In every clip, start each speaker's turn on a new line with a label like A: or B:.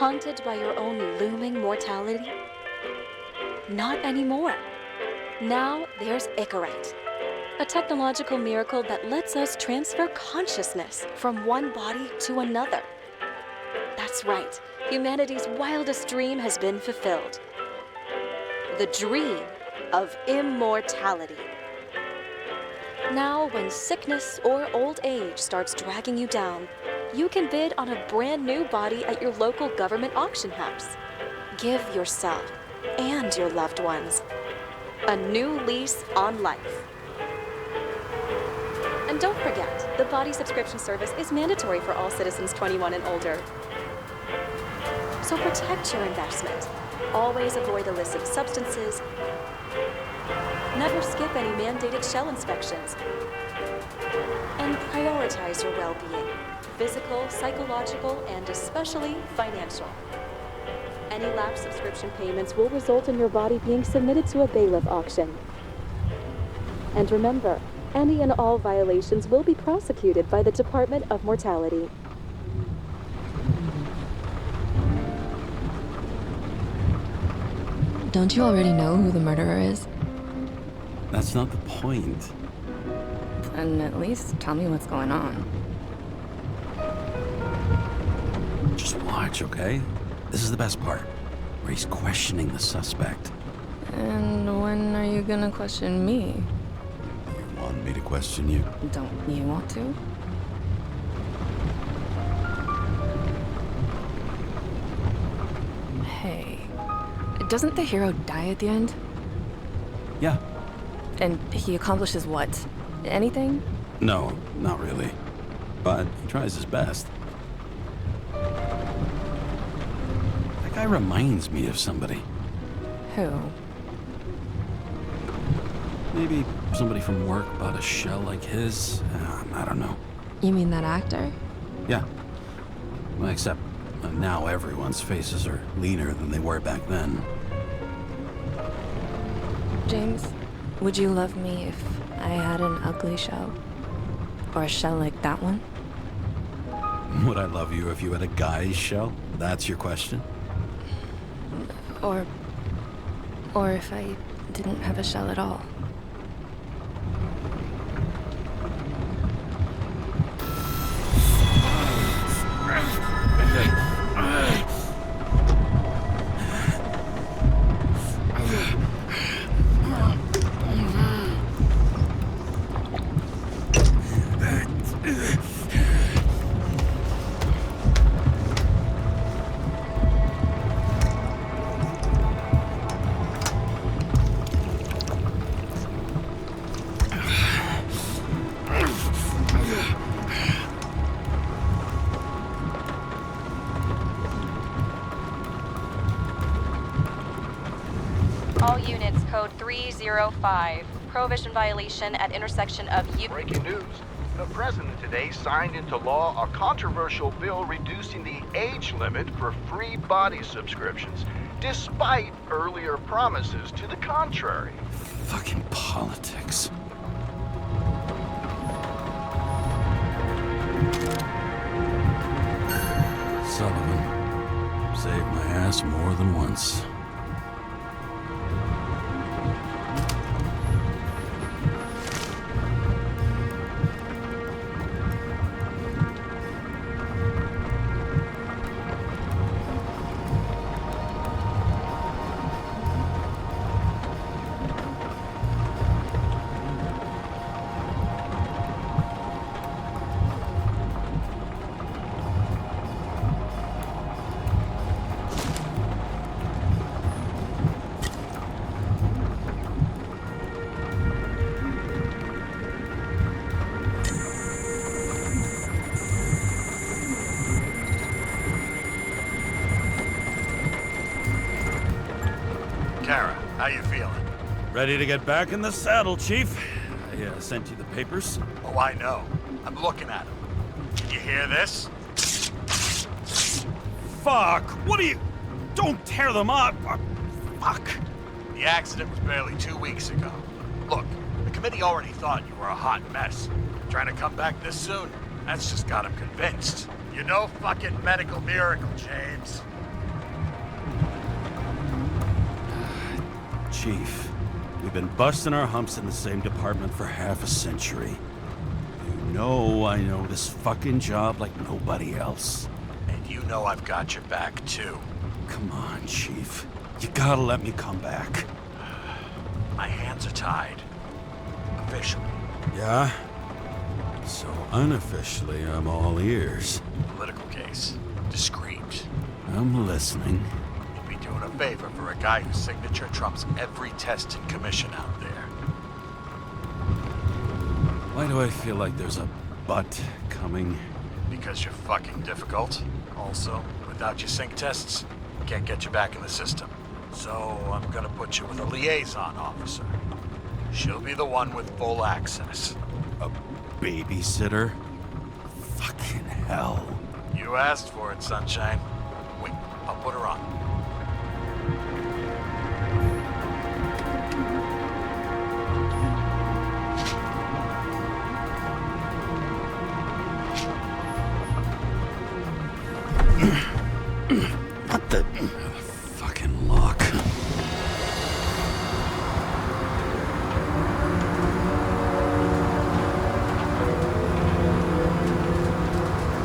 A: Haunted by your own looming mortality? Not anymore. Now there's ᴘᴜᴇᴏ, a technological miracle that lets us transfer consciousness from one body to another. That's right, humanity's wildest dream has been fulfilled. The dream of immortality. Now, when sickness or old age starts dragging you down, you can bid on a brand new body at your local government auction house. Give yourself and your loved ones a new lease on life. And don't forget, the body subscription service is mandatory for all citizens 21 and older. So protect your investment. Always avoid illicit substances. Never skip any mandated shell inspections. And prioritize your well-being, physical, psychological, and especially financial. Any lapsed subscription payments will result in your body being submitted to a bailiff auction. And remember, any and all violations will be prosecuted by the Department of Mortality.
B: Don't you already know who the murderer is?
C: That's not the point.
B: And at least tell me what's going on.
C: Just watch, okay? This is the best part, where he's questioning the suspect.
B: And when are you gonna question me?
C: You want me to question you?
B: Don't you want to? Hey, doesn't the hero die at the end?
C: Yeah.
B: And he accomplishes what? Anything?
C: No, not really. But he tries his best. That guy reminds me of somebody.
B: Who?
C: Maybe somebody from work bought a shell like his. I don't know.
B: You mean that actor?
C: Yeah. Well, except now everyone's faces are leaner than they were back then.
B: James, would you love me if I had an ugly shell? Or a shell like that one?
C: Would I love you if you had a guy's shell? That's your question?
B: Or if I didn't have a shell at all?
A: All units, code 305. Prohibition violation at intersection of
D: Breaking news. The president today signed into law a controversial bill reducing the age limit for free body subscriptions, despite earlier promises to the contrary.
C: Fucking politics. Sullivan saved my ass more than once.
D: Karra, how you feeling?
C: Ready to get back in the saddle, Chief. I sent you the papers.
D: Oh, I know. I'm looking at them. Can you hear this?
C: Fuck! What are you... Don't tear them up! Fuck!
D: The accident was barely 2 weeks ago. Look, the committee already thought you were a hot mess. Trying to come back this soon? That's just got them convinced. You're no fucking medical miracle, James.
C: Chief, we've been busting our humps in the same department for half a century. You know I know this fucking job like nobody else.
E: And you know I've got your back, too.
C: Come on, Chief. You gotta let me come back.
E: My hands are tied. Officially.
C: Yeah? So unofficially, I'm all ears.
E: Political case. Discreet.
C: I'm listening.
E: You'd be doing a favor for a guy whose signature trumps every test and commission out there.
C: Why do I feel like there's a but coming?
E: Because you're fucking difficult. Also, without your sync tests, can't get you back in the system. So I'm gonna put you with a liaison officer. She'll be the one with full access.
C: A babysitter? Fucking hell.
E: You asked for it, Sunshine. Wait, I'll put her on.
C: What the fucking lock?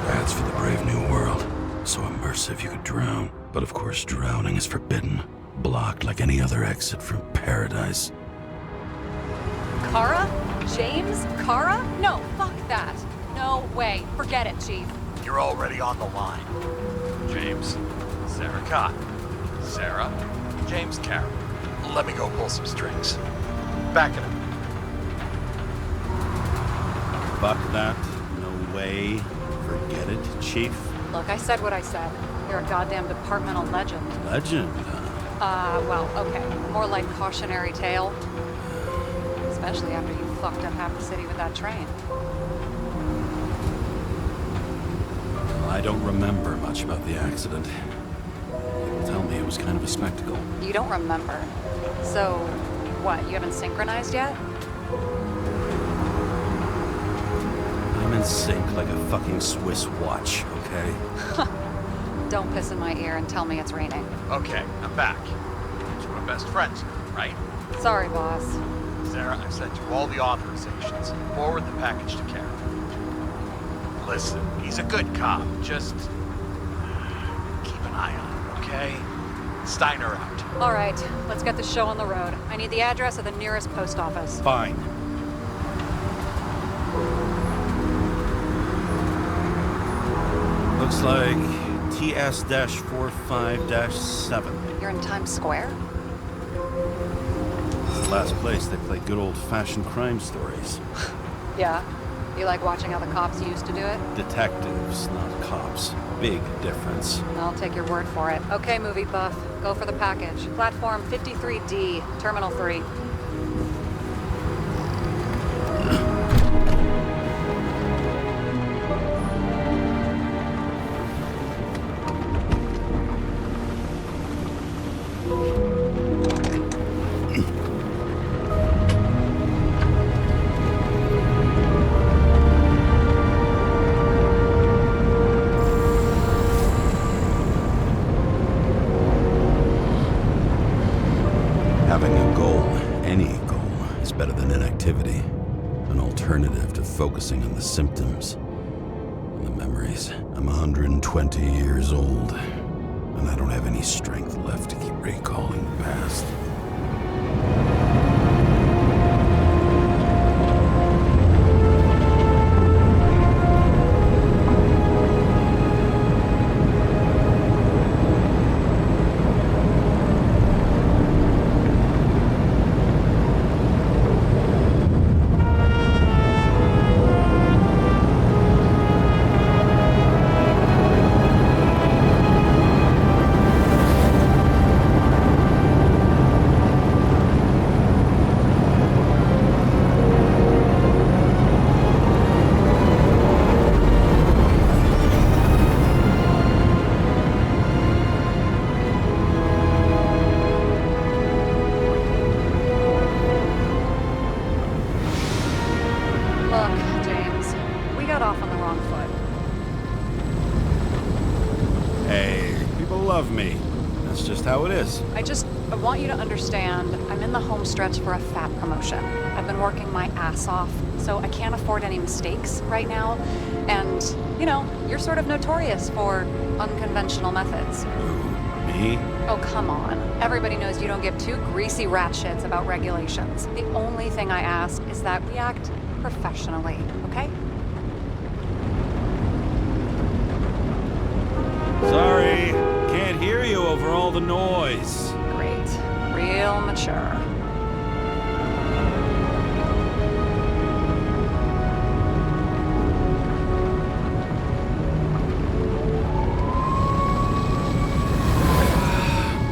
C: That's for the brave new world. So immersive you could drown. But of course drowning is forbidden. Blocked like any other exit from paradise.
F: Karra? James Karra? No, fuck that. No way. Forget it, Chief.
E: You're already on the line. James, Sara Kai. Sara, James Karra. Let me go pull some strings. Back it up.
C: Fuck that. No way. Forget it, Chief.
F: Look, I said what I said. You're a goddamn departmental legend.
C: Legend.
F: Well, okay. More like cautionary tale. Especially after you fucked up half the city with that train.
C: I don't remember much about the accident. Tell me it was kind of a spectacle.
F: You don't remember. So, what, you haven't synchronized yet?
C: I'm in sync like a fucking Swiss watch, okay?
F: Don't piss in my ear and tell me it's raining.
E: Okay, I'm back. So we're best friends, right?
F: Sorry, boss.
E: Sara, I've sent you all the authorizations. Forward the package to Karra. Listen, he's a good cop. Just keep an eye on him, okay? Steiner out.
F: All right, let's get the show on the road. I need the address of the nearest post office.
C: Fine. Looks like TS-45-7.
F: You're in Times Square?
C: This is the last place they play good old-fashioned crime stories.
F: Yeah. You like watching how the cops used to do it?
C: Detectives, not cops. Big difference.
F: I'll take your word for it. Okay, movie buff. Go for the package. Platform 53D, Terminal 3.
C: Having a goal, any goal, is better than inactivity. An alternative to focusing on the symptoms and the memories. I'm 120 years old, and I don't have any strength left to keep recalling the past. just how it is.
F: I want you to understand, I'm in the home stretch for a fat promotion. I've been working my ass off, so I can't afford any mistakes right now. And, you know, you're sort of notorious for unconventional methods.
C: Who, me?
F: Oh, come on. Everybody knows you don't give two greasy rat shits about regulations. The only thing I ask is that we act professionally, okay?
C: Sorry, can't hear you over all the noise.
F: Great. Real mature.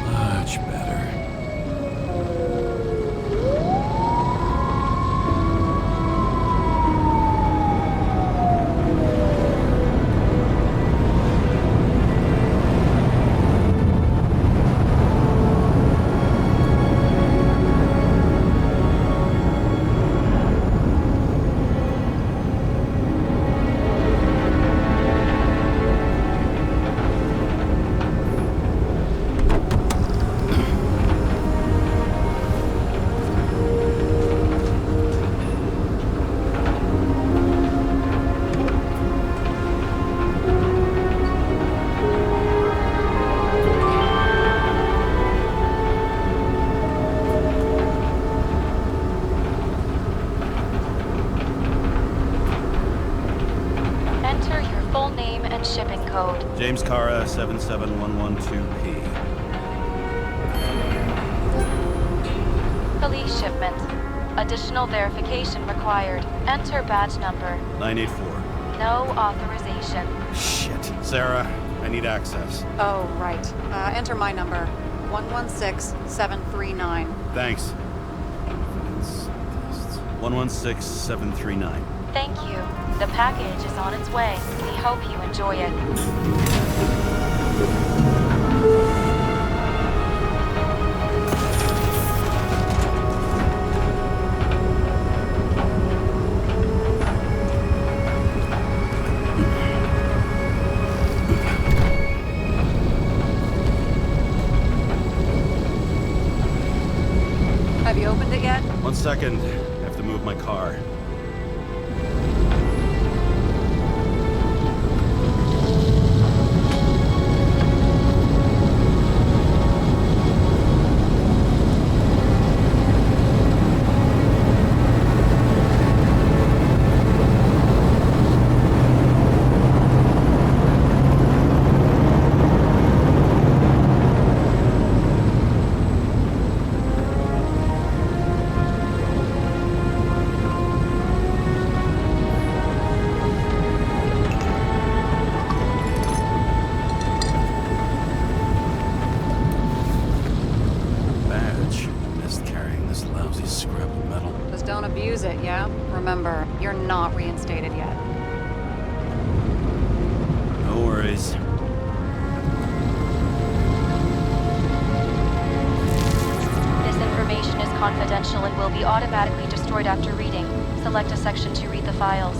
C: Much better.
A: Shipping code.
C: James Karra, 77112P.
A: Police shipment. Additional verification required. Enter badge number.
C: 984.
A: No authorization.
C: Shit. Sarah, I need access.
F: Oh, right. Enter my number. 116739.
C: Thanks. 116739.
A: Thank you. The package is on its way. We hope you enjoy it.
F: Have you opened it yet?
C: 1 second. I have to move my car.
F: Don't abuse it, yeah? Remember, you're not reinstated yet.
C: No worries.
A: This information is confidential and will be automatically destroyed after reading. Select a section to read the files.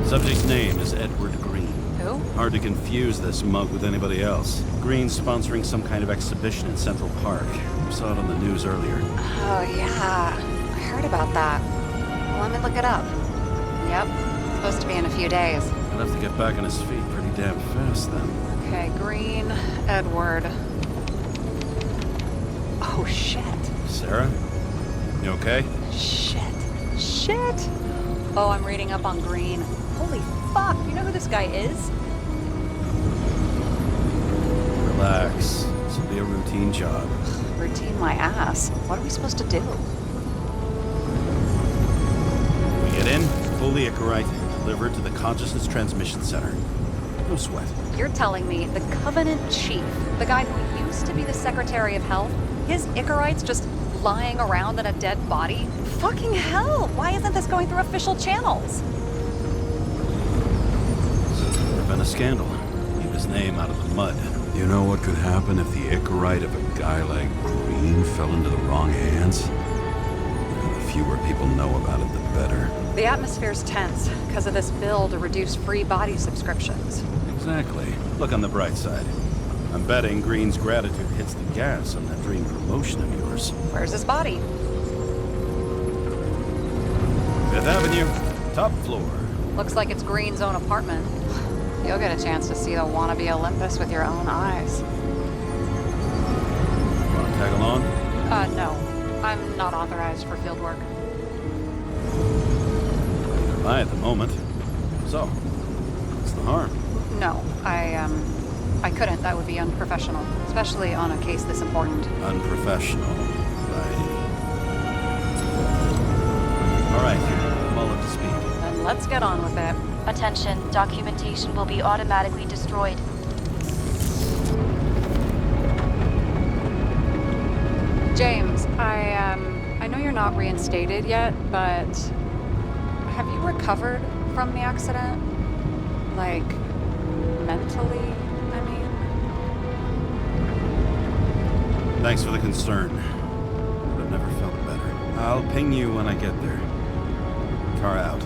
C: Subject's name is Edward Green.
F: Who?
C: Hard to confuse this mug with anybody else. Green's sponsoring some kind of exhibition in Central Park. Saw it on the news earlier.
F: Oh, yeah. I heard about that. Let me look it up. Yep. Supposed to be in a few days.
C: He'll have to get back on his feet pretty damn fast then.
F: Okay, Green, Edward. Oh, shit.
C: Sarah? You okay?
F: Shit. Oh, I'm reading up on Green. Holy fuck, you know who this guy is?
C: Relax. This will be a routine job.
F: Routine my ass. What are we supposed to do?
C: We get in, fully ⴘᴜᴜᴜ, delivered to the Consciousness Transmission Center. No sweat.
F: You're telling me the Covenant Chief, the guy who used to be the Secretary of Health, his ⴘᴜᴜᴜite's just lying around in a dead body? Fucking hell! Why isn't this going through official channels?
C: There's been a scandal. Keep his name out of the mud. You know what could happen if the ⴘᴜᴜᴜite of a guy like Green fell into the wrong hands? The fewer people know about it, the better.
F: The atmosphere's tense because of this bill to reduce free body subscriptions.
C: Exactly. Look on the bright side. I'm betting Green's gratitude hits the gas on that dream promotion of yours.
F: Where's his body?
C: 5th Avenue, top floor.
F: Looks like it's Green's own apartment. You'll get a chance to see the wannabe Olympus with your own eyes.
C: Want to tag along?
F: No. I'm not authorized for field work.
C: Neither am I at the moment. So, what's the harm?
F: No, I couldn't. That would be unprofessional, especially on a case this important.
C: Unprofessional, right? All right, I'm all up to speed.
F: Then let's get on with it.
G: Attention, documentation will be automatically destroyed.
F: James, I know you're not reinstated yet, but have you recovered from the accident? Like, mentally, I mean?
C: Thanks for the concern. But I've never felt better. I'll ping you when I get there. Car out.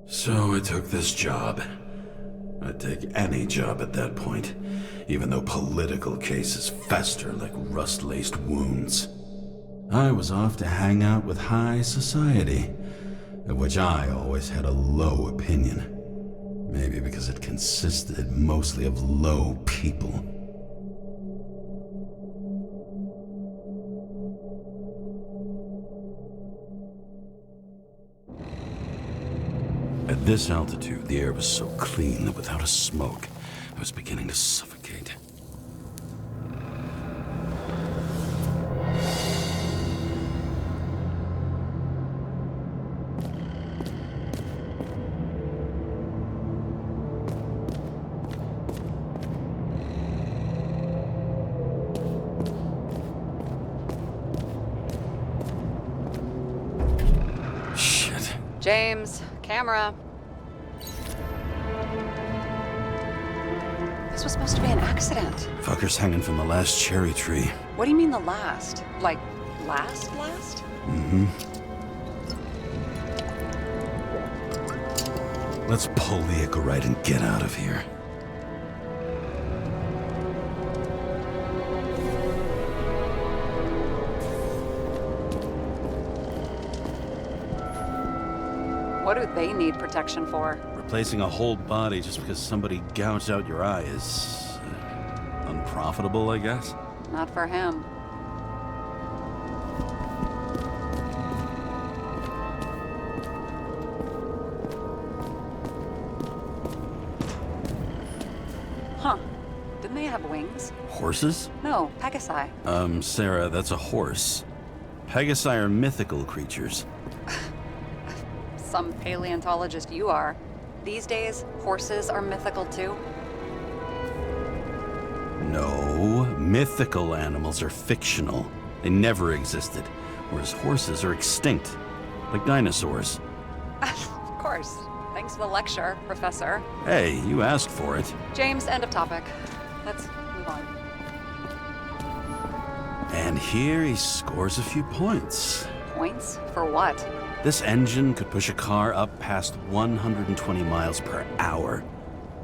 C: So I took this job. I'd take any job at that point, even though political cases fester like rust-laced wounds. I was off to hang out with high society, of which I always had a low opinion. Maybe because it consisted mostly of low people. At this altitude, the air was so clean that without a smoke, I was beginning to suffocate. Shit.
F: James, camera. This was supposed to be an accident.
C: Fucker's hanging from the last cherry tree.
F: What do you mean the last? Like, last?
C: Mm-hmm. Let's pull the ⴘᴜᴜ and get out of here.
F: What do they need protection for?
C: Replacing a whole body just because somebody gouged out your eye is unprofitable, I guess?
F: Not for him. Huh. Didn't they have wings?
C: Horses?
F: No, Pegasi.
C: Sarah, that's a horse. Pegasi are mythical creatures.
F: Some paleontologist you are. These days, horses are mythical too.
C: No, mythical animals are fictional. They never existed, whereas horses are extinct, like dinosaurs.
F: Of course. Thanks for the lecture, Professor.
C: Hey, you asked for it.
F: James, end of topic. Let's move on.
C: And here he scores a few points.
F: Points? For what?
C: This engine could push a car up past 120 miles per hour,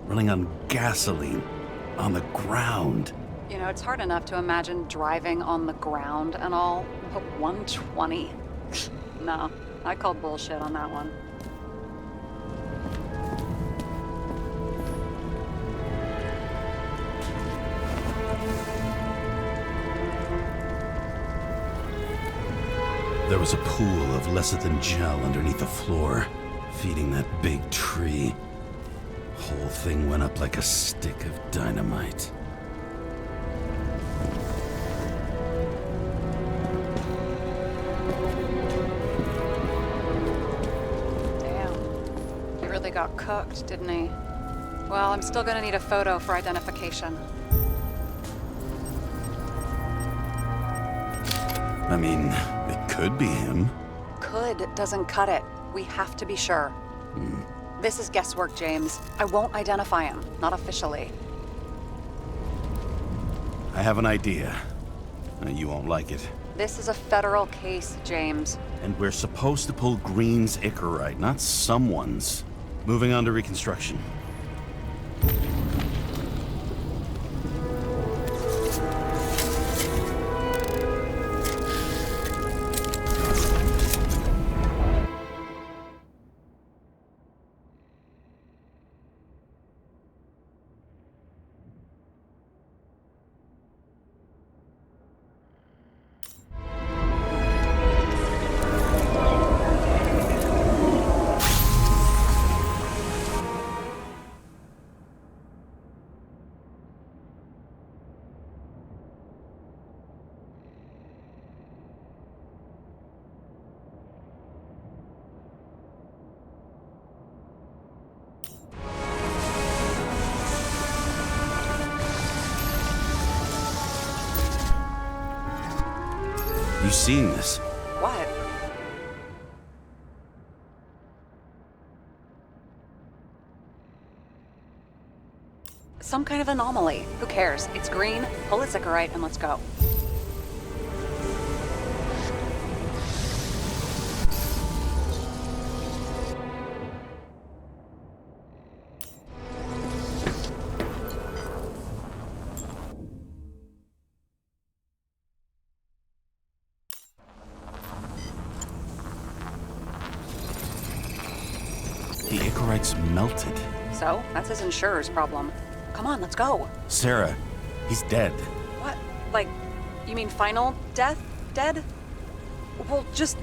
C: running on gasoline, on the ground.
F: You know, it's hard enough to imagine driving on the ground and all, but 120? No, I call bullshit on that one.
C: There was a pool of lecithin gel underneath the floor, feeding that big tree. Whole thing went up like a stick of dynamite.
F: Damn. He really got cooked, didn't he? Well, I'm still gonna need a photo for identification.
C: I mean, it could be him.
F: Could doesn't cut it. We have to be sure. This is guesswork, James. I won't identify him, not officially.
C: I have an idea. You won't like it.
F: This is a federal case, James.
C: And we're supposed to pull Green's ⴘᴜᴜᴜ, not someone's. Moving on to reconstruction. You seeing this?
F: What? Some kind of anomaly. Who cares? It's green, pull its ⴘᴜᴜᴜ and let's go.
C: The ⴘᴜᴜᴜ's melted.
F: So, that's his insurer's problem. Come on, let's go.
C: Sarah, he's dead.
F: What? Like, you mean final death? Dead? Well, just,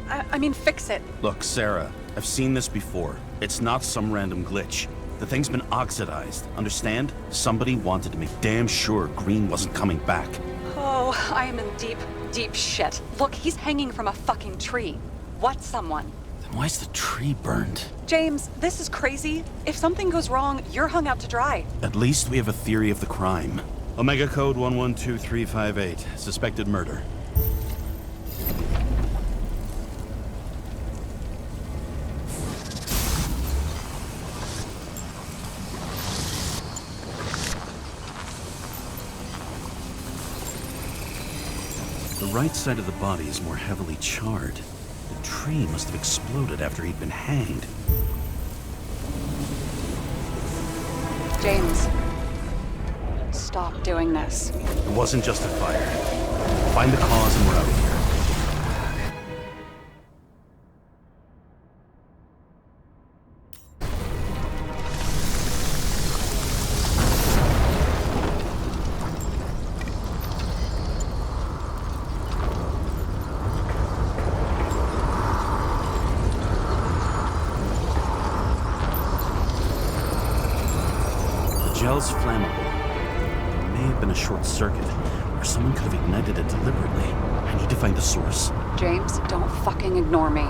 F: I mean, fix it.
C: Look, Sarah, I've seen this before. It's not some random glitch. The thing's been oxidized, understand? Somebody wanted to make damn sure Green wasn't coming back.
F: Oh, I am in deep, deep shit. Look, he's hanging from a fucking tree. What someone?
C: Then why's the tree burned?
F: James, this is crazy. If something goes wrong, you're hung out to dry.
C: At least we have a theory of the crime. Omega code 112358. Suspected murder. The right side of the body is more heavily charred. The tree must have exploded after he'd been hanged.
F: James, stop doing this.
C: It wasn't just a fire. Find the cause and we're out of here. Gel's flammable. There may have been a short circuit, or someone could have ignited it deliberately. I need to find the source.
F: James, don't fucking ignore me.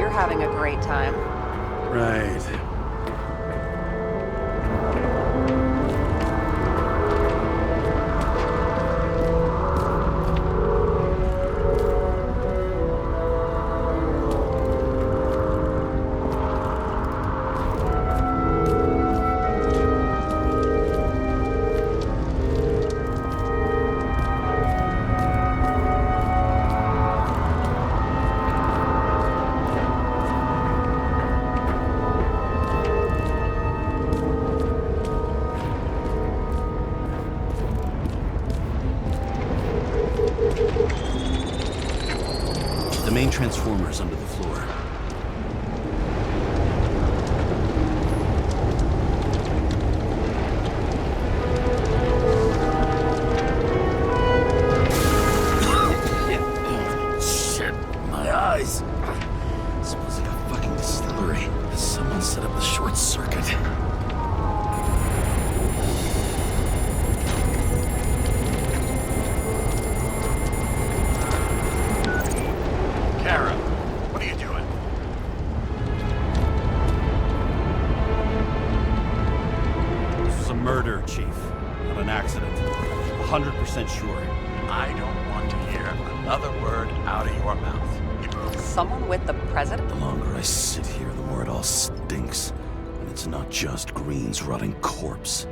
F: Having a great time.
C: Right. The main transformer's under the floor. Shit, my eyes. Smells like a fucking distillery. Chief. Not an accident. 100% sure.
E: I don't want to hear another word out of your mouth.
F: Someone with the president?
C: The longer I sit here, the more it all stinks. And it's not just Green's rotting corpse.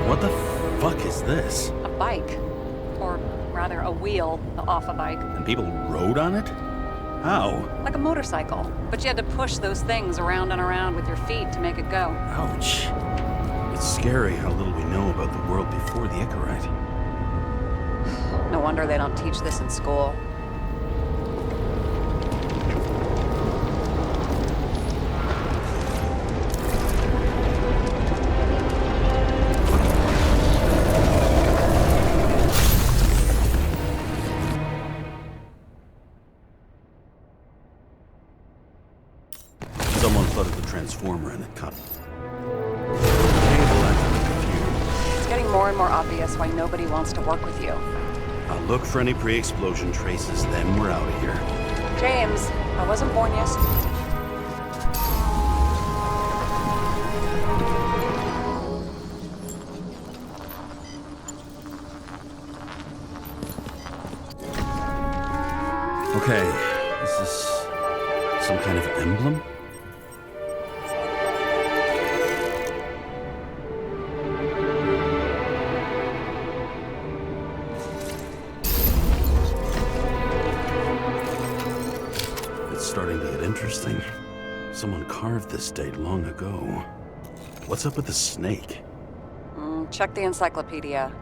C: What the fuck is this?
F: A bike. Or rather, a wheel off a bike.
C: And people rode on it? How?
F: Like a motorcycle. But you had to push those things around and around with your feet to make it go.
C: Ouch. It's scary how little we know about the world before the Icarite.
F: No wonder they don't teach this in school.
C: Someone flooded the transformer and it cut.
F: It's getting more and more obvious why nobody wants to work with you.
C: I'll look for any pre-explosion traces, then we're out of here.
F: James, I wasn't born yesterday.
C: Okay, is this some kind of emblem? Starting to get interesting. Someone carved this date long ago. What's up with the snake?
F: Check the encyclopedia.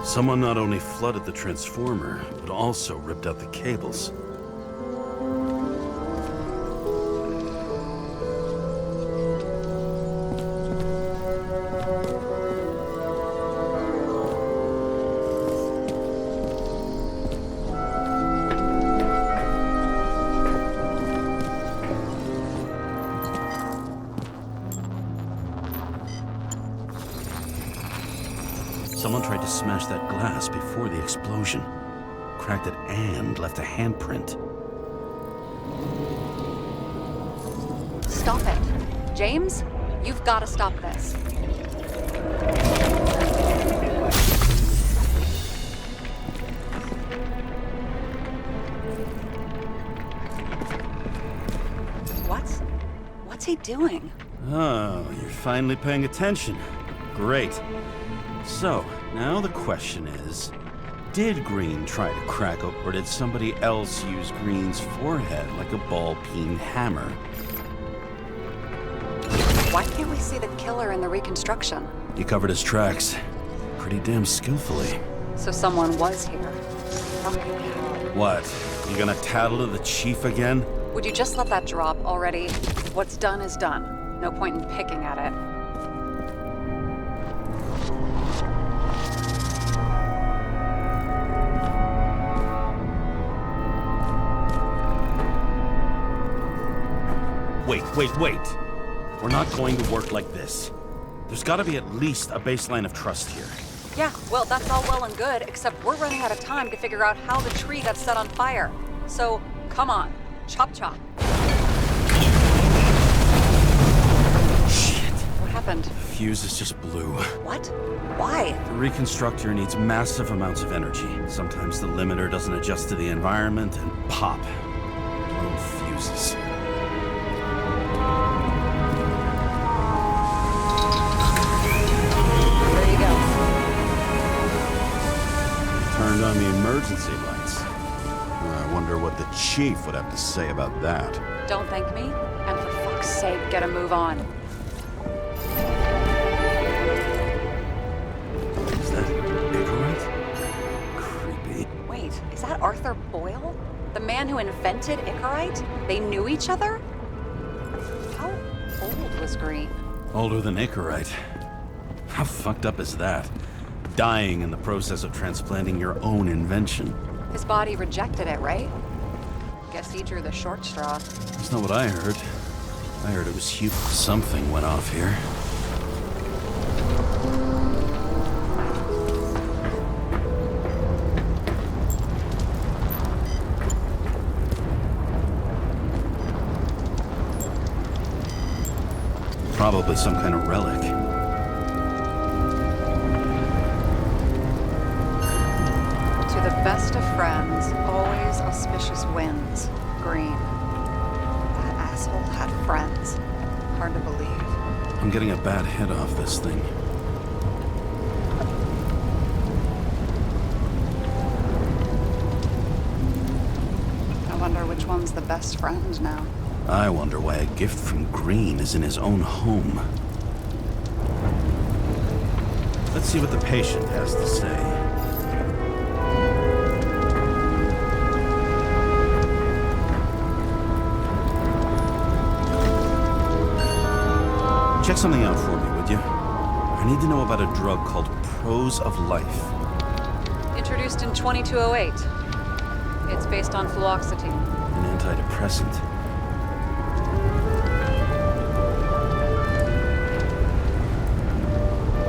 C: Someone not only flooded the transformer, but also ripped out the cables. Someone tried to smash that glass before the explosion. Cracked it and left a handprint.
F: Stop it. James, you've got to stop this. What's he doing?
C: Oh, you're finally paying attention. Great. So, now the question is, did Green try to crack open, or did somebody else use Green's forehead like a ball-peen hammer?
F: Why can't we see the killer in the reconstruction?
C: He covered his tracks pretty damn skillfully.
F: So someone was here.
C: What? You gonna tattle to the chief again?
F: Would you just let that drop already? What's done is done. No point in picking at it.
C: Wait. We're not going to work like this. There's gotta be at least a baseline of trust here.
F: Yeah, well, that's all well and good, except we're running out of time to figure out how the tree got set on fire. So, come on. Chop chop.
C: Shit.
F: What happened?
C: The fuses just blew.
F: What? Why?
C: The reconstructor needs massive amounts of energy. Sometimes the limiter doesn't adjust to the environment and pop. Blown fuses. Turned on the emergency lights. I wonder what the chief would have to say about that.
F: Don't thank me, and for fuck's sake, get a move on.
C: Is that Icarite? Creepy.
F: Wait, is that Arthur Boyle? The man who invented Icarite? They knew each other? How old was Green?
C: Older than Icarite. How fucked up is that? Dying in the process of transplanting your own invention.
F: His body rejected it, right? Guess he drew the short straw.
C: That's not what I heard. I heard it was huge. Something went off here. Probably some kind of relic.
F: To the best of friends, always auspicious winds. Green. That asshole had friends. Hard to believe.
C: I'm getting a bad hit off this thing.
F: I wonder which one's the best friend now.
C: I wonder why a gift from Green is in his own home. Let's see what the patient has to say. Check something out for me, would you? I need to know about a drug called Prose of Life.
F: Introduced in 2208. It's based on fluoxetine.
C: An antidepressant.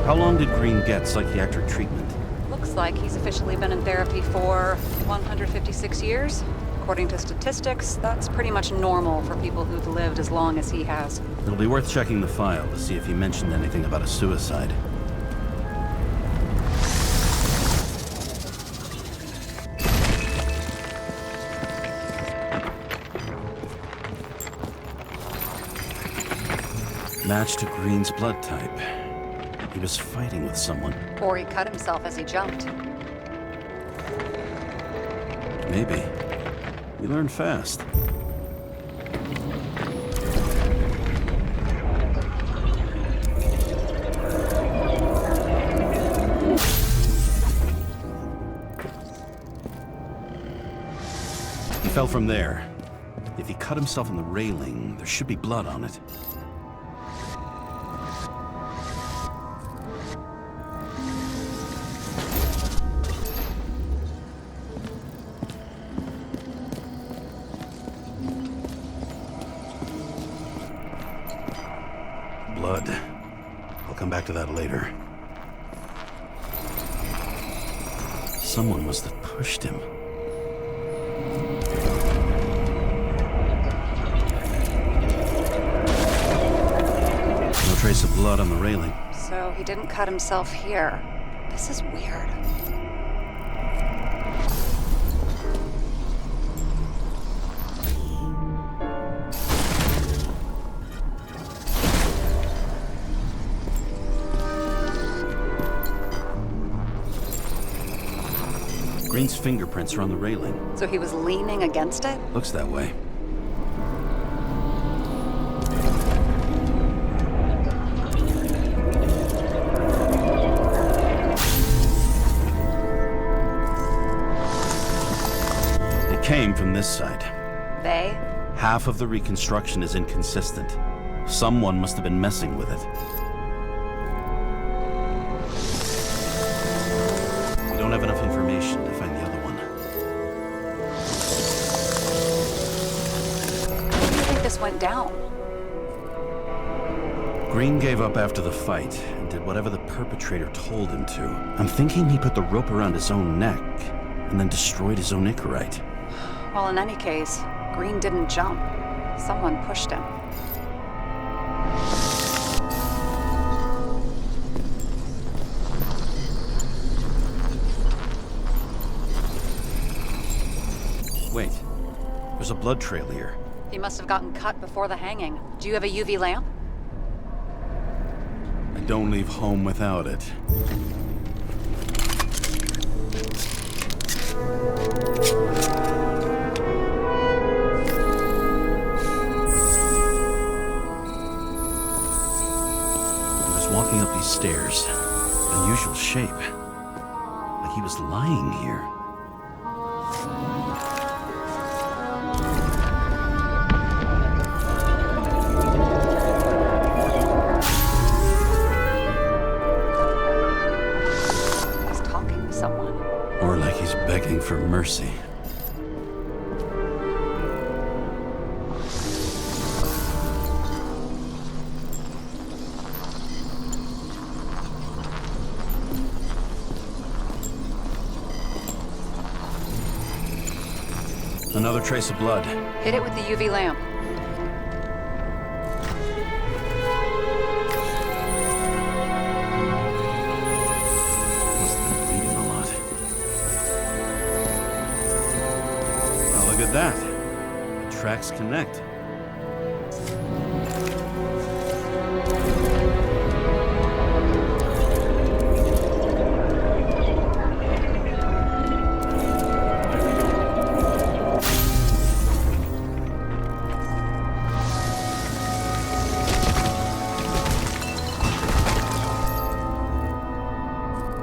C: How long did Green get psychiatric treatment?
F: Looks like he's officially been in therapy for 156 years. According to statistics, that's pretty much normal for people who've lived as long as he has.
C: It'll be worth checking the file to see if he mentioned anything about a suicide. Match to Green's blood type. He was fighting with someone.
F: Or he cut himself as he jumped.
C: Maybe. We learn fast. He fell from there. If he cut himself on the railing, there should be blood on it. Blood. I'll come back to that later. Someone must have pushed him. No trace of blood on the railing.
F: So he didn't cut himself here. This is weird.
C: Green's fingerprints are on the railing.
F: So he was leaning against it?
C: Looks that way. They came from this side.
F: They?
C: Half of the reconstruction is inconsistent. Someone must have been messing with it. We don't have enough information to find the other one.
F: How do you think this went down?
C: Green gave up after the fight and did whatever the perpetrator told him to. I'm thinking he put the rope around his own neck and then destroyed his own 괘ᴜᴜᴜ.
F: Well, in any case, Green didn't jump. Someone pushed him.
C: Wait, there's a blood trail here.
F: He must have gotten cut before the hanging. Do you have a UV lamp?
C: I don't leave home without it. He was walking up these stairs. Unusual shape. Like he was lying here. Or like he's begging for mercy. Another trace of blood.
F: Hit it with the UV lamp.
C: at that. The tracks connect.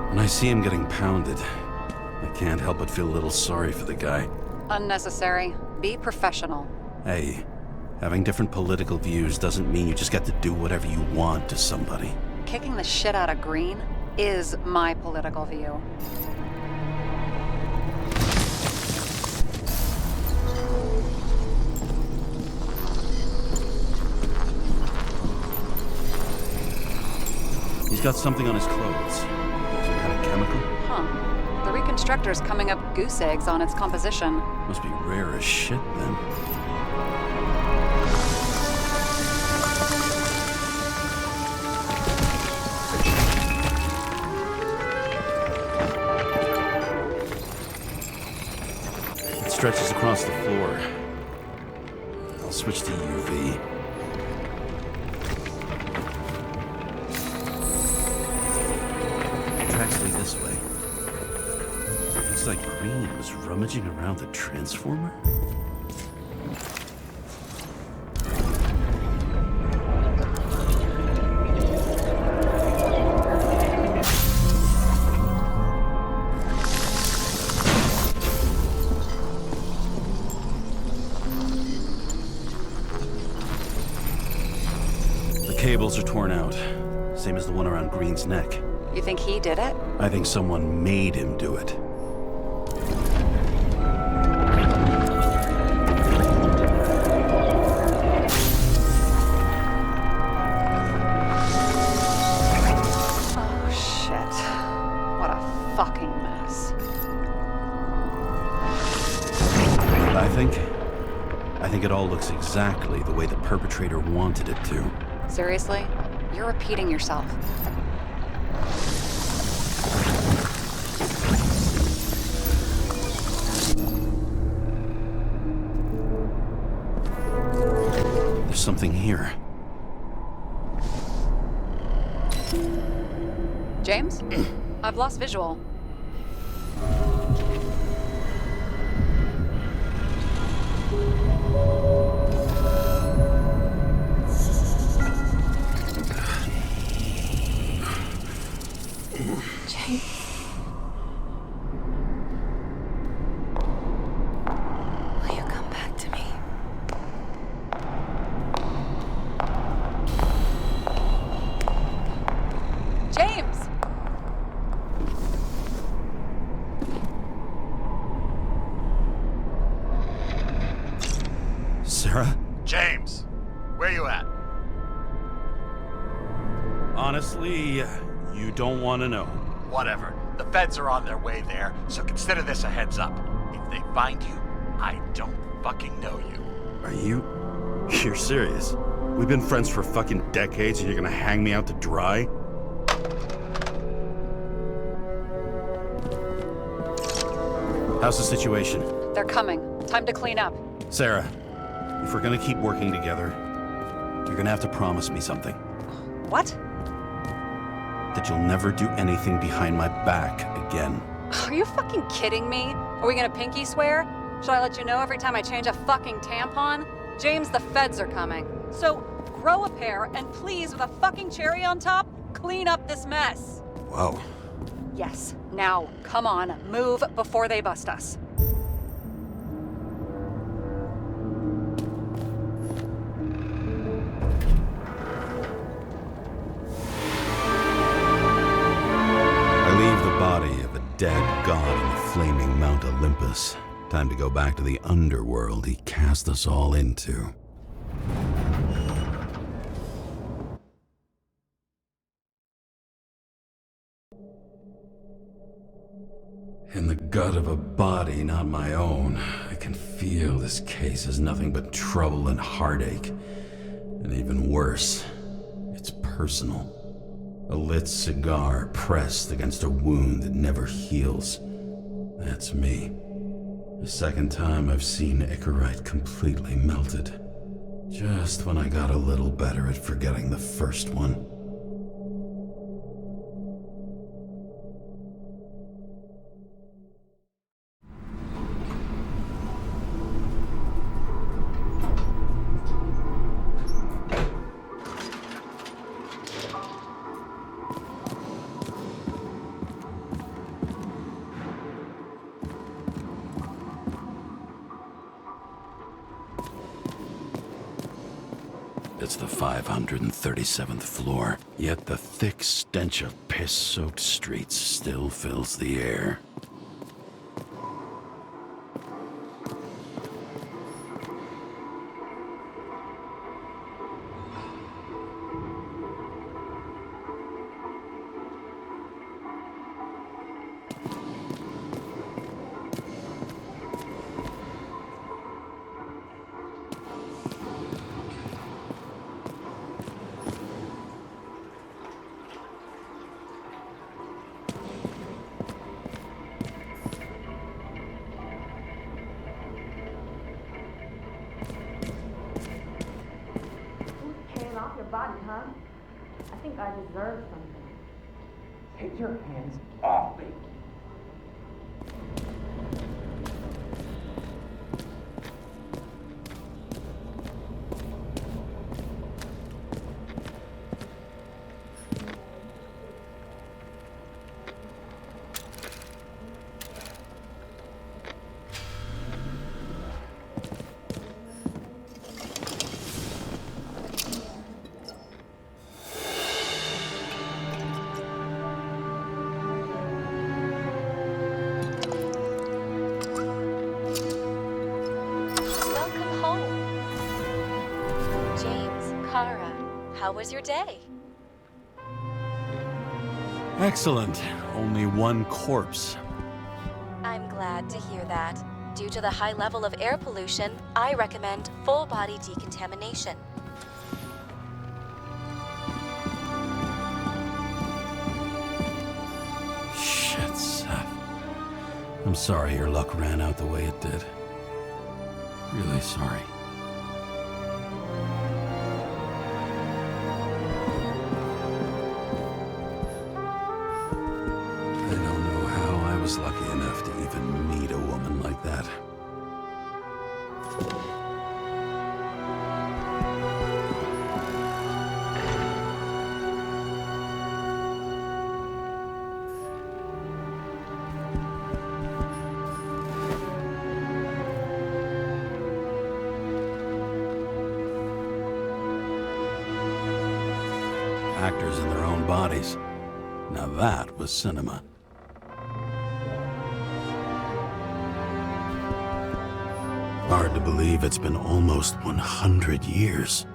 C: When I see him getting pounded, I can't help but feel a little sorry for the guy.
F: Unnecessary. Be professional.
C: Hey, having different political views doesn't mean you just get to do whatever you want to somebody.
F: Kicking the shit out of Green is my political view.
C: He's got something on his clothes. Some kind of chemical?
F: Huh. The reconstructor's coming up goose eggs on its composition.
C: Must be rare as shit, then. It stretches across the floor. I'll switch to UV. Tracks lead this way. Looks like Green was rummaging around the transformer. The cables are torn out, same as the one around Green's neck.
F: You think he did it?
C: I think someone made him do it.
F: Oh, shit. What a fucking mess.
C: I think it all looks exactly the way the perpetrator wanted it to.
F: Seriously? You're repeating yourself.
C: There's something here.
F: James? I've lost visual.
B: James. Will you come back to me?
F: James!
C: Sarah?
E: James, where you at?
C: Honestly, you don't want to know.
E: Whatever. The feds are on their way there, so consider this a heads up. If they find you, I don't fucking know you.
C: Are you? You're serious? We've been friends for fucking decades and you're gonna hang me out to dry? How's the situation?
F: They're coming. Time to clean up.
C: Sarah, if we're gonna keep working together, you're gonna have to promise me something.
F: What?
C: That you'll never do anything behind my back again.
F: Are you fucking kidding me? Are we gonna pinky swear? Should I let you know every time I change a fucking tampon? James, the feds are coming. So, grow a pair and please, with a fucking cherry on top, clean up this mess.
C: Whoa.
F: Yes. Now, come on, move before they bust us.
C: I leave the body of a dead god on the flaming Mount Olympus. Time to go back to the underworld he cast us all into. In the gut of a body not my own, I can feel this case is nothing but trouble and heartache. And even worse, it's personal. A lit cigar pressed against a wound that never heals. That's me. The second time I've seen Icarite completely melted. Just when I got a little better at forgetting the first one. It's the 537th floor, yet the thick stench of piss-soaked streets still fills the air.
H: Body, huh? I think I deserve something.
I: Take your hands off me.
A: How was your day?
C: Excellent. Only one corpse.
A: I'm glad to hear that. Due to the high level of air pollution, I recommend full-body decontamination.
C: Shit, Seth. I'm sorry your luck ran out the way it did. Really sorry. I was lucky enough to even meet a woman like that. Actors in their own bodies. Now that was cinema. Hard to believe it's been almost 100 years.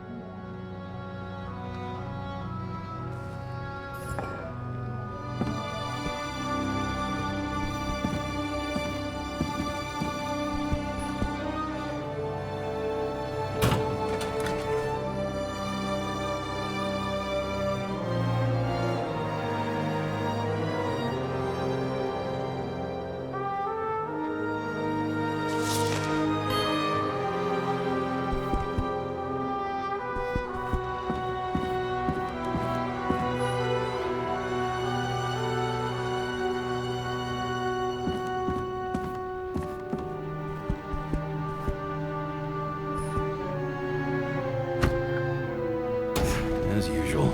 C: As usual.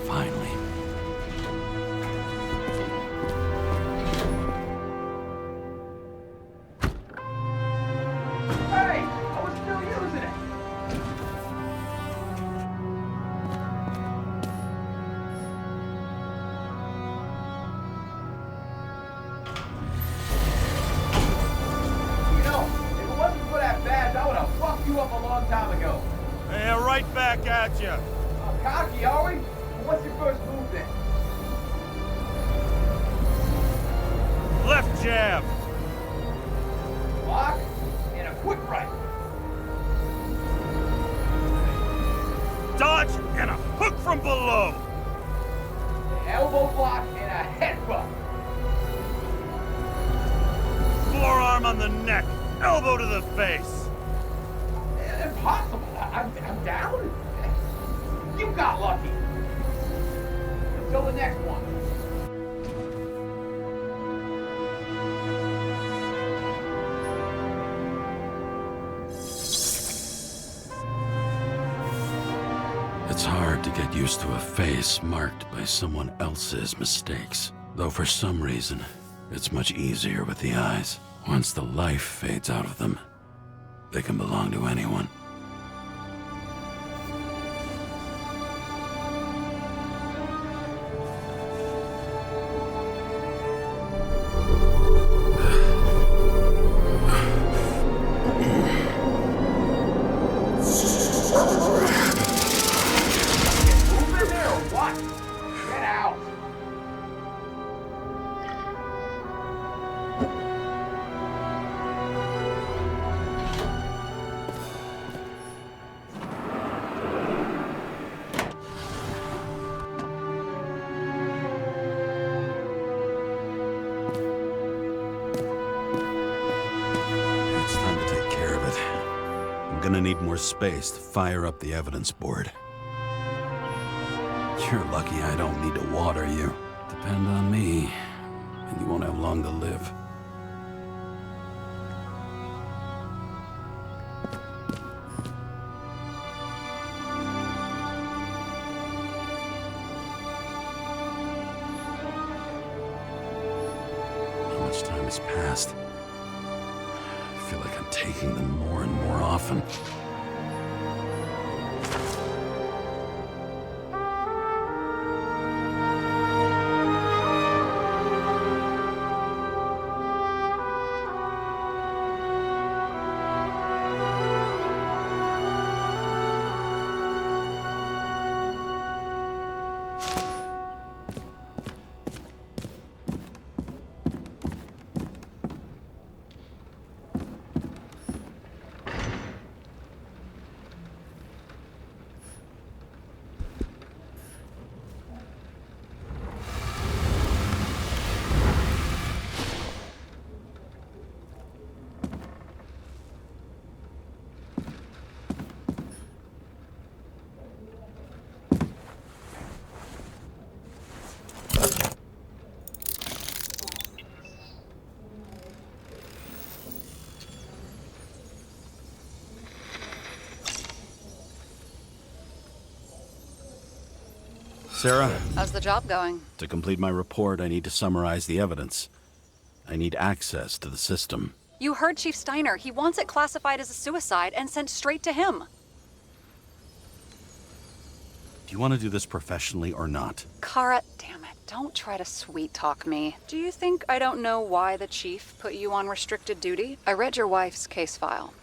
C: Finally.
I: Hey! I was still using it! You know, if it wasn't for that badge, I would have fucked you up a long time ago.
E: Hey, right back at you.
I: Cocky, are we? What's your first move then?
E: Left jab.
I: Block and a quick right.
E: Dodge and a hook from below.
I: An elbow block and a headbutt.
E: Forearm on the neck, elbow to the face.
I: Impossible. I'm down. You got lucky. Until the next one.
C: It's hard to get used to a face marked by someone else's mistakes. Though for some reason, it's much easier with the eyes. Once the life fades out of them, they can belong to anyone. Gonna need more space to fire up the evidence board. You're lucky I don't need to water you. Depend on me, and you won't have long to live. How much time has passed? I feel like I'm taking them more and more often. Sarah?
F: How's the job going?
C: To complete my report, I need to summarize the evidence. I need access to the system.
F: You heard Chief Steiner. He wants it classified as a suicide and sent straight to him.
C: Do you want to do this professionally or not?
F: Karra, damn it. Don't try to sweet-talk me. Do you think I don't know why the Chief put you on restricted duty? I read your wife's case file.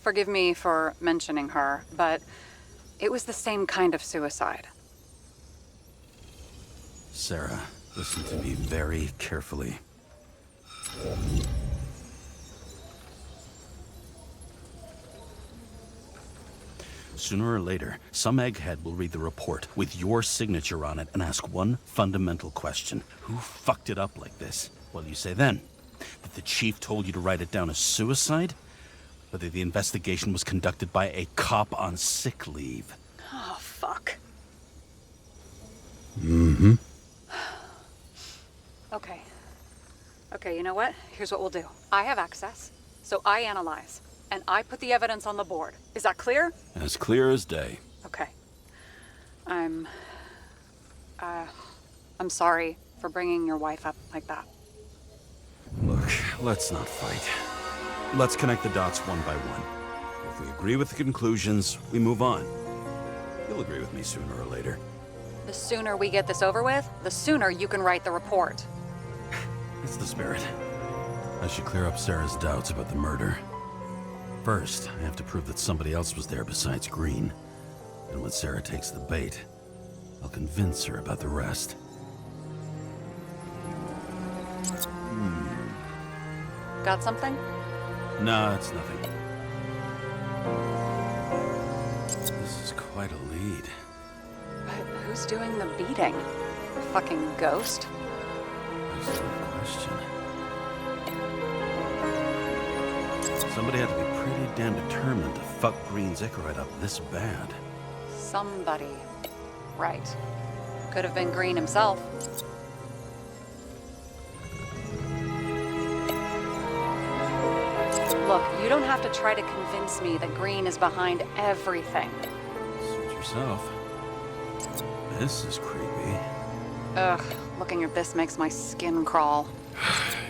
F: Forgive me for mentioning her, but it was the same kind of suicide.
C: Sarah, listen to me very carefully. Sooner or later, some egghead will read the report with your signature on it and ask one fundamental question. Who fucked it up like this? What do you say then? That the Chief told you to write it down as suicide? Whether the investigation was conducted by a cop on sick leave.
F: Oh, fuck.
C: Mm-hmm.
F: Okay, you know what? Here's what we'll do. I have access, so I analyze, and I put the evidence on the board. Is that clear?
C: As clear as day.
F: Okay. I'm sorry for bringing your wife up like that.
C: Look, let's not fight. Let's connect the dots one by one. If we agree with the conclusions, we move on. You'll agree with me sooner or later.
F: The sooner we get this over with, the sooner you can write the report.
C: That's the spirit. I should clear up Sarah's doubts about the murder. First, I have to prove that somebody else was there besides Green. And when Sarah takes the bait, I'll convince her about the rest.
F: Got something?
C: No, it's nothing. This is quite a lead.
F: But who's doing the beating? A fucking ghost?
C: Excellent question. Somebody had to be pretty damn determined to fuck ⴘᴜᴇᴜᴇᴜ up this bad.
F: Somebody. Right. Could have been Green himself. Look, you don't have to try to convince me that Green is behind everything.
C: Suit yourself. This is creepy.
F: Ugh, looking at this makes my skin crawl.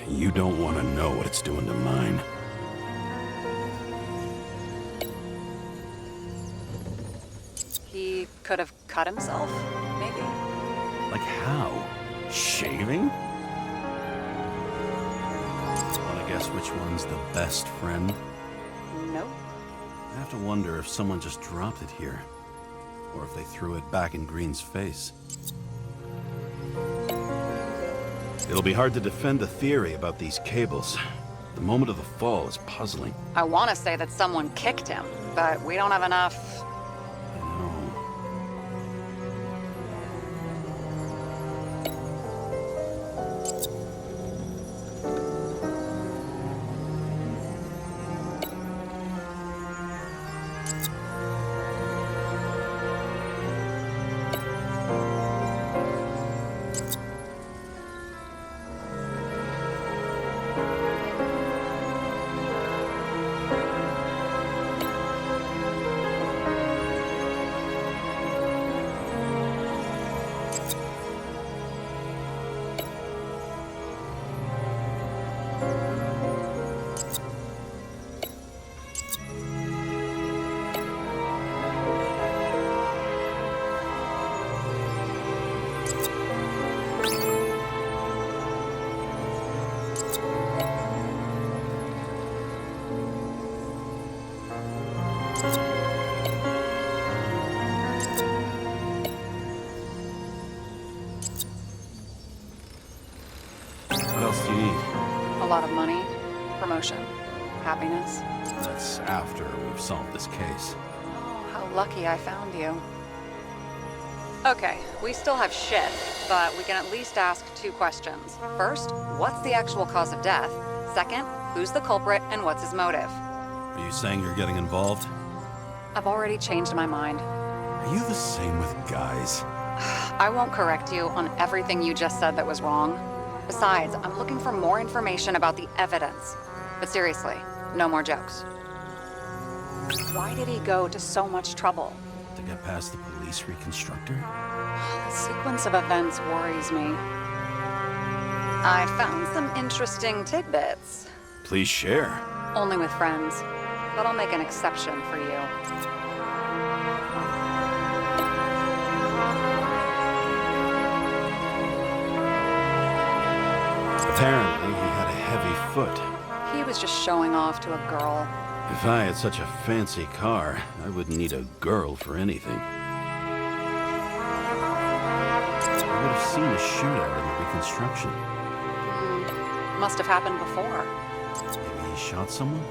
C: You don't want to know what it's doing to mine.
F: He could have cut himself, maybe.
C: Like how? Shaving? Want to guess which one's the best friend?
F: Nope.
C: I have to wonder if someone just dropped it here. Or if they threw it back in Green's face. It'll be hard to defend the theory about these cables. The moment of the fall is puzzling.
F: I want to say that someone kicked him, but we don't have enough.
C: I know. What else do you need?
F: A lot of money, promotion, happiness.
C: That's after we've solved this case.
F: Oh, how lucky I found you. Okay, we still have shit, but we can at least ask 2 questions. First, what's the actual cause of death? Second, who's the culprit and what's his motive?
C: Are you saying you're getting involved?
F: I've already changed my mind.
C: Are you the same with guys?
F: I won't correct you on everything you just said that was wrong. Besides, I'm looking for more information about the evidence. But seriously, no more jokes. Why did he go to so much trouble?
C: To get past the police reconstructor?
F: The sequence of events worries me. I found some interesting tidbits.
C: Please share.
F: Only with friends, but I'll make an exception for you.
C: Apparently, he had a heavy foot.
F: He was just showing off to a girl.
C: If I had such a fancy car, I wouldn't need a girl for anything. I would have seen a shootout in the reconstruction.
F: Must have happened before.
C: Maybe he shot someone?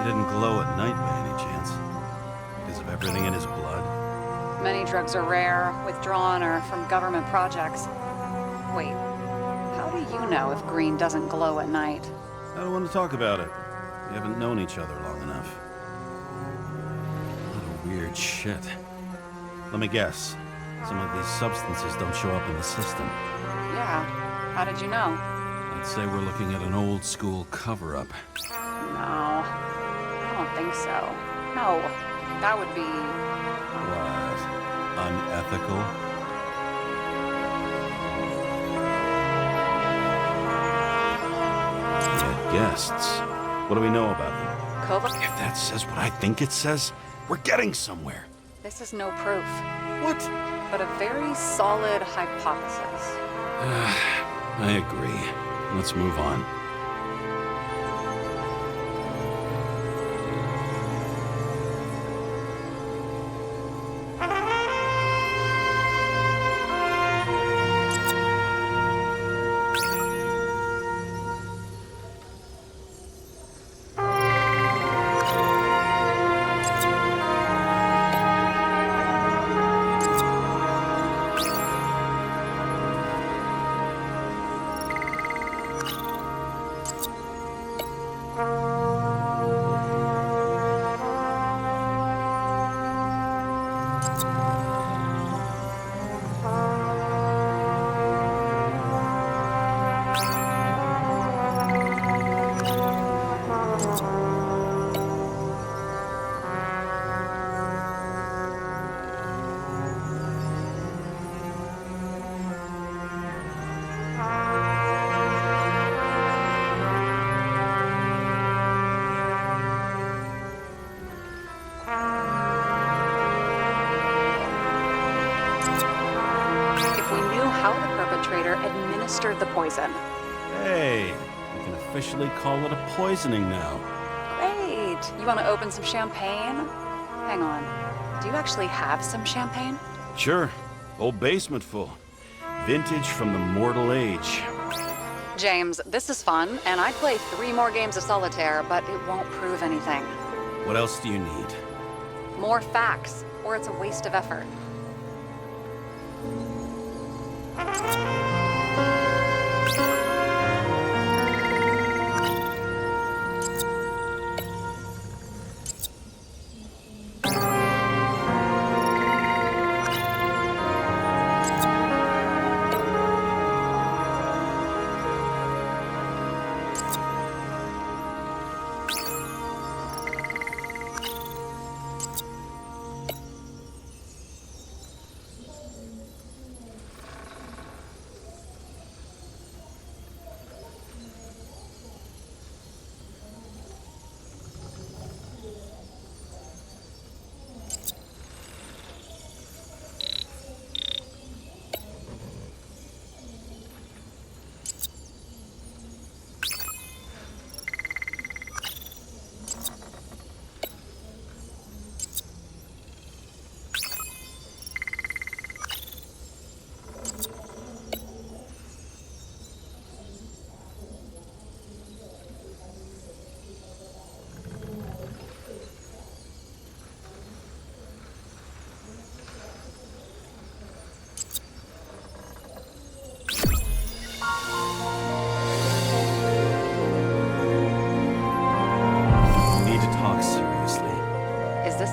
C: He didn't glow at night by any chance? Because of everything in his blood?
F: Many drugs are rare, withdrawn, or from government projects. Wait, how do you know if green doesn't glow at night?
C: I don't want to talk about it. We haven't known each other long enough. What a weird shit. Let me guess. Some of these substances don't show up in the system.
F: Yeah, how did you know?
C: I'd say we're looking at an old school cover-up.
F: No, I don't think so. No, that would be...
C: What? Unethical? We had guests. What do we know about them?
F: Kova?
C: If that says what I think it says, we're getting somewhere.
F: This is no proof.
C: What?
F: But a very solid hypothesis.
C: I agree. Let's move on.
F: Administered the poison.
C: Hey, we can officially call it a poisoning now.
F: Great. You want to open some champagne? Hang on. Do you actually have some champagne?
C: Sure. Whole basement full. Vintage from the mortal age.
F: James, this is fun, and I'd play 3 more games of solitaire, but it won't prove anything.
C: What else do you need?
F: More facts, or it's a waste of effort.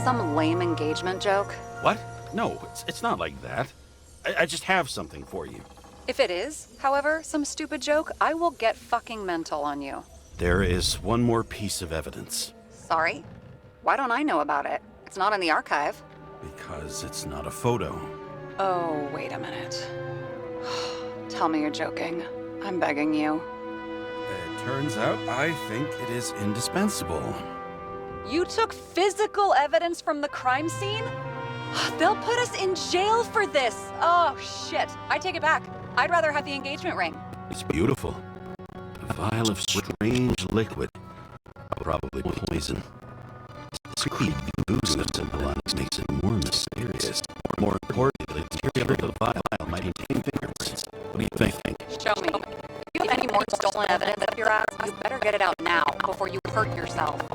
F: Some lame engagement joke?
C: What? No, it's not like that. I just have something for you.
F: If it is, however, some stupid joke, I will get fucking mental on you.
C: There is one more piece of evidence.
F: Sorry? Why don't I know about it? It's not in the archive.
C: Because it's not a photo.
F: Oh, wait a minute. Tell me you're joking. I'm begging you.
C: It turns out I think it is indispensable.
F: You took physical evidence from the crime scene? They'll put us in jail for this. Oh, shit. I take it back. I'd rather have the engagement ring.
C: It's beautiful. A vial of strange liquid. Probably poison. Secret using a symbolize makes it more mysterious. More importantly, the material of the vial might contain fingerprints. What do you think?
F: Show me. If you have any more stolen evidence up your ass, you better get it out now before you hurt yourself.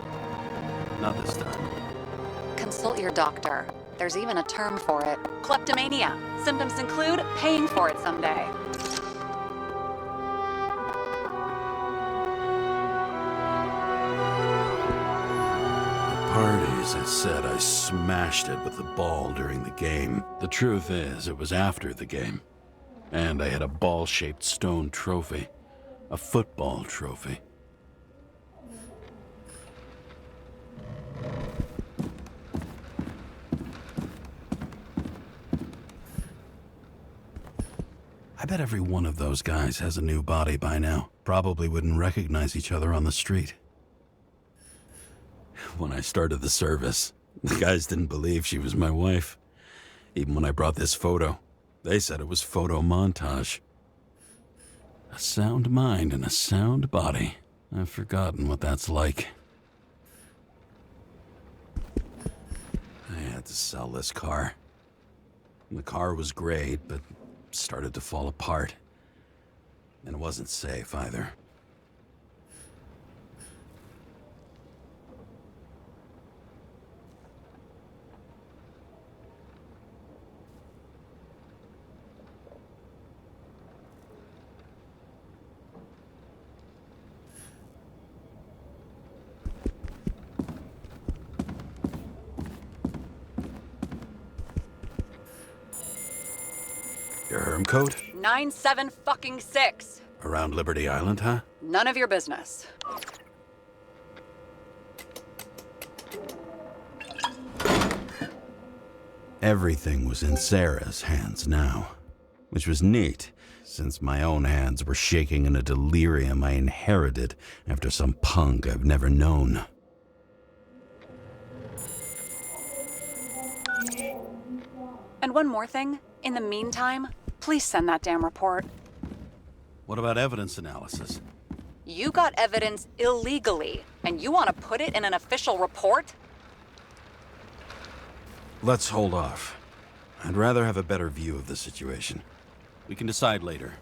C: Not this time.
F: Consult your doctor. There's even a term for it. Kleptomania. Symptoms include paying for it someday.
C: The parties, I said I smashed it with the ball during the game. The truth is, it was after the game. And I had a ball-shaped stone trophy. A football trophy. I bet every one of those guys has a new body by now. Probably wouldn't recognize each other on the street. When I started the service, the guys didn't believe she was my wife. Even when I brought this photo, they said it was photo montage. A sound mind and a sound body. I've forgotten what that's like. I had to sell this car. The car was great, but started to fall apart. And it wasn't safe either. Your herm code?
F: 97-fucking-6.
C: Around Liberty Island, huh?
F: None of your business.
C: Everything was in Sarah's hands now, which was neat, since my own hands were shaking in a delirium I inherited after some punk I've never known.
F: And one more thing. In the meantime, please send that damn report.
C: What about evidence analysis?
F: You got evidence illegally, and you want to put it in an official report?
C: Let's hold off. I'd rather have a better view of the situation. We can decide later.